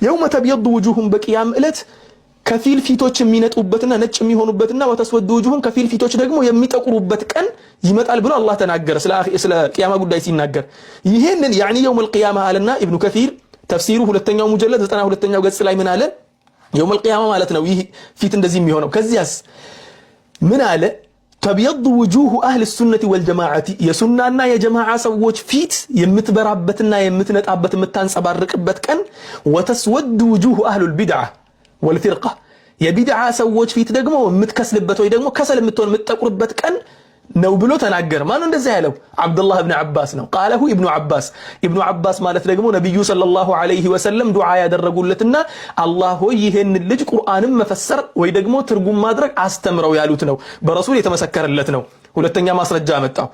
የውመ ተብየዱ ውጁሁም በቂያም ዕለት ከፊል ፊቶች የሚነጡበትና ነጭ የሚሆኑበትና ወተስወዱ ውጁሁም ከፊል ፊቶች ደግሞ የሚጠቁሩበት ቀን ይመጣል ብሎ አላህ ተናገረ። ስለ ቂያማ ጉዳይ ሲናገር ይሄንን ያኒ የውመል ቂያማ አለና ኢብኑ ከሲር ተፍሲሩ ሁለተኛው ሙጀለድ 92ኛው ገጽ ላይ ምን አለ? የውመል ቂያማ ማለት ነው ይህ ፊት እንደዚህ የሚሆነው። ከዚያስ ምን አለ? ተብየዱ ውጁሁ አህል ሱነቲ ወልጀማዓቲ የሱናና የጀማዓ ሰዎች ፊት የምትበራበትና የምትነጣበት የምታንጸባርቅበት ቀን፣ ወተስወዱ ውጁሁ አህሉል ቢድዓ ወልፊርቃ የቢድዓ ሰዎች ፊት ደግሞ የምትከስልበት ወይ ደግሞ ከሰል የምትሆን የምትጠቁርበት ቀን ነው ብሎ ተናገረ። ማን እንደዛ ያለው? አብዱላህ ኢብኑ አባስ ነው። ቃለሁ ኢብኑ አባስ። ኢብኑ አባስ ማለት ደግሞ ነብዩ ሰለላሁ ዐለይሂ ወሰለም ዱዓ ያደረጉለትና አላህ ሆይ ይሄን ልጅ ቁርአንን መፈሰር ወይ ደግሞ ትርጉም ማድረግ አስተምረው ያሉት ነው። በረሱል የተመሰከረለት ነው። ሁለተኛ ማስረጃ አመጣው።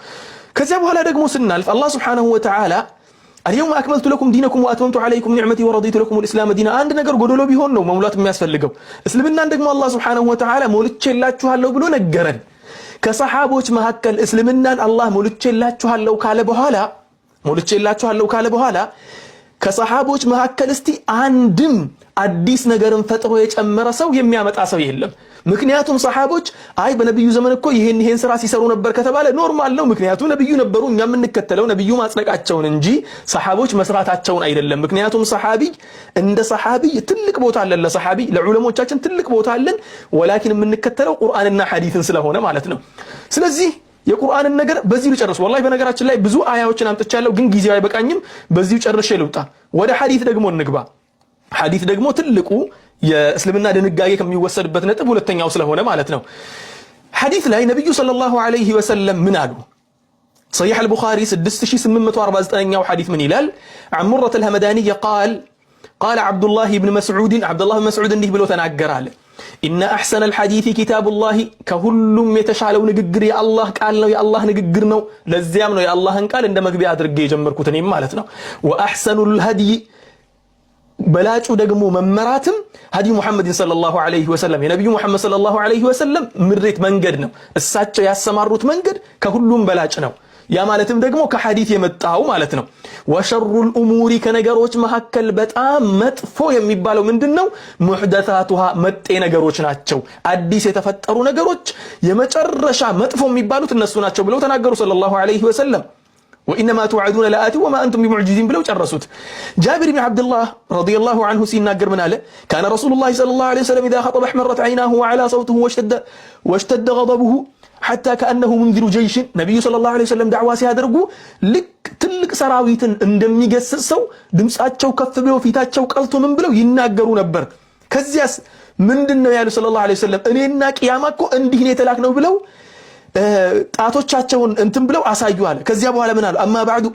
ከዚያ በኋላ ደግሞ ስናልፍ አላህ ሱብሓነሁ ወተዓላ اليوم أكملت لكم دينكم وأتممت عليكم نعمتي ورضيت لكم الإسلام دينا عند نجر قدولو بيهون ነው መሙላት የሚያስፈልገው እስልምና ደግሞ አላህ Subhanahu Wa Ta'ala ሞልቼላችኋለሁ ብሎ ነገረን። ከሰሃቦች መካከል እስልምናን አላህ ሞልቼላችኋለሁ ካለ በኋላ ከሰሃቦች መካከል እስቲ አንድም አዲስ ነገርን ፈጥሮ የጨመረ ሰው የሚያመጣ ሰው የለም። ምክንያቱም ሰሃቦች አይ በነብዩ ዘመን እኮ ይሄን ስራ ሲሰሩ ነበር ከተባለ ኖርማል ነው። ምክንያቱም ነብዩ ነበሩ፣ እኛ የምንከተለው ነብዩ ማጽደቃቸውን እንጂ ሰሃቦች መስራታቸውን አይደለም። ምክንያቱም ሰሃቢ እንደ ሰሃቢ ትልቅ ቦታ አለን፣ ለሰሃቢ ለዑለሞቻችን ትልቅ ቦታ አለን። ወላኪን የምንከተለው ቁርአንና ሐዲስን ስለሆነ ማለት ነው። ስለዚህ የቁርአንን ነገር በዚህ ልጨርስ። ወላሂ በነገራችን ላይ ብዙ አያዎችን አምጥቻለሁ፣ ግን ጊዜው አይበቃኝም። በዚሁ ጨርሼ ልውጣ። ወደ ሐዲስ ደግሞ እንግባ። ሐዲስ ደግሞ ትልቁ የእስልምና ድንጋጌ ከሚወሰድበት ነጥብ ሁለተኛው ስለሆነ ማለት ነው። ሐዲስ ላይ ነብዩ ሰለላሁ ዐለይሂ ወሰለም ምን አሉ? صحيح البخاري 6849ኛው ሐዲስ ምን ይላል? عن مرة الهمداني قال عبد الله بن مسعود እንዲህ ብሎ ተናገረ አለ إن أحسن الحديث كتاب الله كهلم يتشالو ንግግር የአላህ ቃል ነው፣ የአላህ ንግግር ነው። ለዚያም ነው የአላህን ቃል እንደ መግቢያ አድርጌ የጀመርኩት እኔም ማለት ነው። وأحسن الهدي በላጩ ደግሞ መመራትም ሀዲዩ ሙሐመድን ሰለላሁ ዐለይሂ ወሰለም የነብዩ ሙሐመድ ሰለላሁ ዐለይሂ ወሰለም ምሬት መንገድ ነው። እሳቸው ያሰማሩት መንገድ ከሁሉም በላጭ ነው። ያ ማለትም ደግሞ ከሐዲስ የመጣው ማለት ነው። ወሸሩል ኡሙሪ ከነገሮች መካከል በጣም መጥፎ የሚባለው ምንድነው? ሙህደታቱሃ መጤ ነገሮች ናቸው። አዲስ የተፈጠሩ ነገሮች የመጨረሻ መጥፎ የሚባሉት እነሱ ናቸው ብለው ተናገሩ ሰለላሁ ዐለይሂ ወሰለም። وإنما توعدون لآت وما أنتم بمعجزين بلو جرسوت. جابر بن عبد الله رضي الله عنه سيناقر من آله كان رسول الله صلى الله عليه وسلم إذا خطب احمرت عيناه وعلى صوته واشتد غضبه حتى كأنه منذر جيش. نبي صلى الله عليه وسلم دعوة سيادرقو لك تلك سراويت اندمي قسسو دمساتشو كف بلو فيتاتشو قلتو من بلو يناقروا نبر كزياس من دنو يالو صلى الله عليه وسلم انينا قيامكو اندهن يتلاكنو بلو ጣቶቻቸውን እንትን ብለው አሳዩ አለ። ከዚያ በኋላ ምን አሉ? አማ ባዕዱ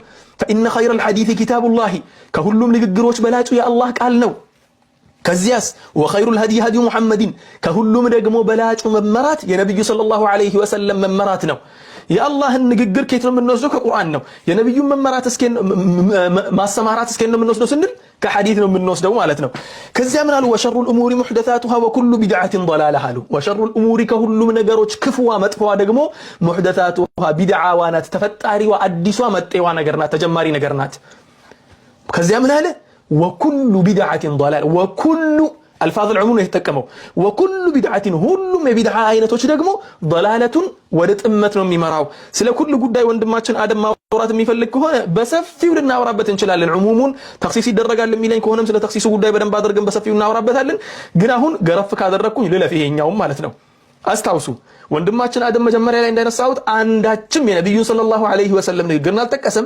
فإن خير الحديث كتاب الله ከሁሉም ንግግሮች በላጩ የአላህ ቃል ነው። ከዚያስ وخير الهدي هدي محمد ከሁሉም ደግሞ በላጩ መመራት የነብዩ ሰለላሁ ዐለይሂ ወሰለም መመራት ነው። የአላህን ንግግር ከየት ነው የምንወስደው? ከቁርአን ነው። የነብዩን መመራት እስከ ማሰማራት እስከ ነው የምንወስደው ስንል ከሐዲስ ነው የምንወስደው ማለት ነው። ከዚያ ምን አሉ? ወሸሩል ኡሙሪ ሙህደታቱሃ ወኩሉ ቢድዓቲን ضላላህ አሉ። ወሸሩል ኡሙሪ ከሁሉም ነገሮች ክፉዋ መጥፎዋ ደግሞ ሙህደታቱሃ ቢድዓዋ ናት፣ ተፈጣሪዋ አዲሷ መጤዋ ነገር ናት፣ ተጀማሪ ነገር ናት። ከዚያ ምን አለ? ወኩሉ ቢድዓቲን ضላል ወኩሉ الفاظ العموم يتጠቀመው وكل بدعه ሁሉም የቢድዓ አይነቶች ደግሞ ضلالቱን ወደ ጥመት ነው የሚመራው። ስለ ኩሉ ጉዳይ ወንድማችን አደም ማውራት የሚፈልግ ከሆነ በሰፊው ልናወራበት እንችላለን። ዑሙሙን ተክሲስ ይደረጋል የሚለኝ ከሆነም ስለ ተክሲሱ ጉዳይ በደንብ አድርገን በሰፊው እናወራበታለን። ግን አሁን ገረፍ ካደረኩኝ ልለፍ ይሄኛውም ማለት ነው። አስታውሱ ወንድማችን አደም መጀመሪያ ላይ እንዳነሳሁት አንዳችም የነብዩ ሰለላሁ ዐለይሂ ወሰለም ንግግርን አልጠቀሰም፣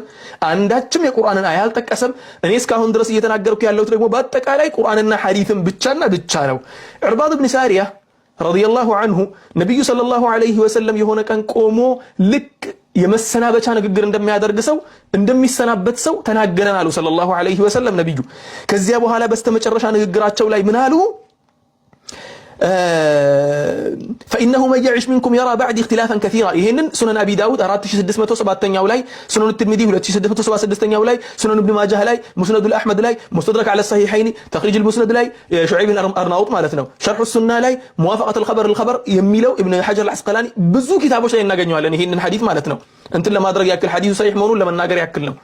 አንዳችም የቁርአንን አያ አልጠቀሰም። እኔ እስካሁን ድረስ እየተናገርኩ ያለሁት ደግሞ በአጠቃላይ ቁርአንና ሐዲስን ብቻና ብቻ ነው። ዕርባድ ብን ሳሪያ ረዲየላሁ ዐንሁ ነብዩ ሰለላሁ ዐለይሂ ወሰለም የሆነ ቀን ቆሞ ልክ የመሰናበቻ ንግግር እንደሚያደርግ ሰው እንደሚሰናበት ሰው ተናገረን አሉ ሰለላሁ ዐለይሂ ወሰለም ነብዩ። ከዚያ በኋላ በስተመጨረሻ ንግግራቸው ላይ ምን አሉ? فإنه من يعش منكم يرى بعد اختلافا كثيرا. ይሄንን ሱነን አቢ ዳውድ 4607ኛው ላይ፣ ሱነን ትርሚዚ 2676ኛው ላይ፣ ሱነን ኢብኑ ማጃህ ላይ፣ ሙስነድ አልአህመድ ላይ፣ ሙስተድረክ على الصحيحين ተኽሪጅ المسند ላይ፣ ሹዐይብ አርናውጥ ማለት ነው ሸርሑ ሱና ላይ፣ ሙዋፈቀት الخبر የሚለው ኢብኑ ሐጀር አልዐስቀላኒ ብዙ ኪታቦች ላይ እናገኘዋለን ይሄንን ሐዲስ ማለት ነው። እንትን ለማድረግ ያክል ሐዲሱ ሰሂህ መሆኑን ለመናገር ያክል ነው።